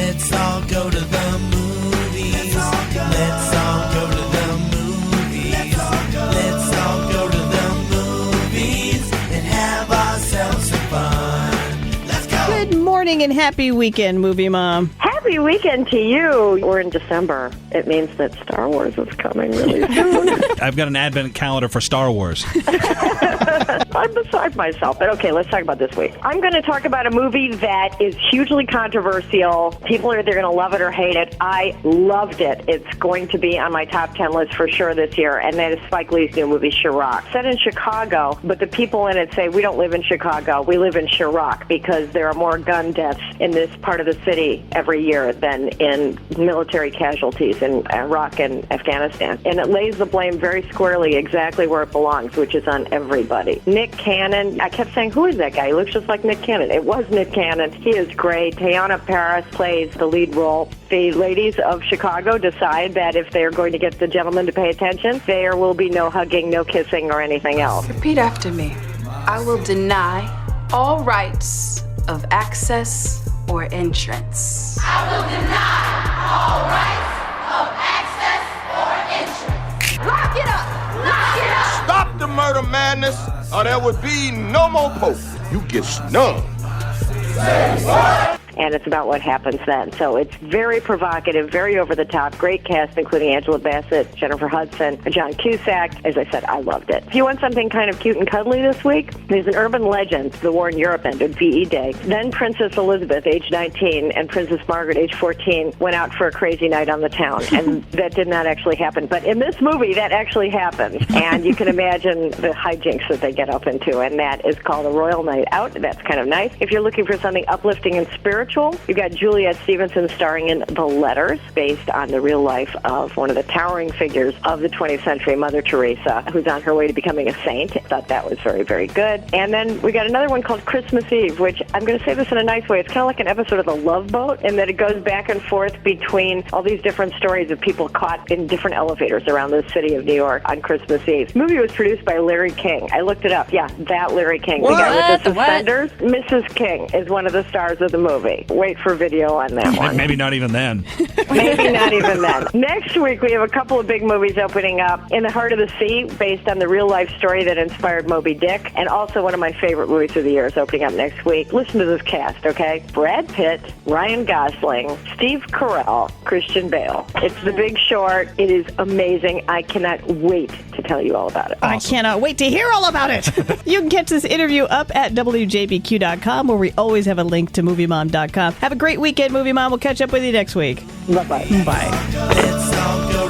Let's all go to the movies. Let's all go to the movies. Let's all go to the movies and have ourselves some fun. Let's go. Good morning and happy weekend, Movie Mom. Happy weekend to you. We're in December. It means that Star Wars is coming really soon. I've got an advent calendar for Star Wars. I'm beside myself. But okay, let's talk about this week. I'm going to talk about a movie that is hugely controversial. People are either going to love it or hate it. I loved it. It's going to be on my top 10 list for sure this year, and that is Spike Lee's new movie, Chi Raq. Set in Chicago, but the people in it say, we don't live in Chicago, we live in Chi Raq, because there are more gun deaths in this part of the city every year than in military casualties in Iraq and Afghanistan. And it lays the blame very squarely exactly where it belongs, which is on everybody. Nick Cannon, I kept saying, who is that guy? He looks just like Nick Cannon. It was Nick Cannon. He is great. Teyana Paris plays the lead role. The ladies of Chicago decide that if they're going to get the gentleman to pay attention, there will be no hugging, no kissing, or anything else. Repeat after me. I will deny all rights of access or entrance. I will deny all rights of access or entrance. Lock it up! Lock it up! Stop the murder madness, or there would be no more Pope. You get snubbed. And it's about what happens then. So it's very provocative, very over the top, great cast, including Angela Bassett, Jennifer Hudson, and John Cusack. As I said, I loved it. If you want something kind of cute and cuddly this week, there's an urban legend. The war in Europe ended, VE Day. Then Princess Elizabeth, age 19, and Princess Margaret, age 14, went out for a crazy night on the town. And that did not actually happen. But in this movie, that actually happens. And you can imagine the hijinks that they get up into. And that is called a Royal Night Out. That's kind of nice. If you're looking for something uplifting and spiritual, you've got Juliet Stevenson starring in The Letters, based on the real life of one of the towering figures of the 20th century, Mother Teresa, who's on her way to becoming a saint. I thought that was very, very good. And then we got another one called Christmas Eve, which I'm going to say this in a nice way. It's kind of like an episode of The Love Boat, in that it goes back and forth between all these different stories of people caught in different elevators around the city of New York on Christmas Eve. The movie was produced by Larry King. I looked it up. Yeah, that Larry King. What? The guy with the What? suspenders. Mrs. King is one of the stars of the movie. Wait for video on that one. Maybe not even then. Maybe not even then. Next week, we have a couple of big movies opening up. In the Heart of the Sea, based on the real-life story that inspired Moby Dick, and also one of my favorite movies of the year is opening up next week. Listen to this cast, okay? Brad Pitt, Ryan Gosling, Steve Carell, Christian Bale. It's The Big Short. It is amazing. I cannot wait to tell you all about it. I cannot wait to hear all about it. You can catch this interview up at WJBQ.com, where we always have a link to MovieMom.com. Have a great weekend, Movie Mom. We'll catch up with you next week. Bye-bye. Bye. Let's all go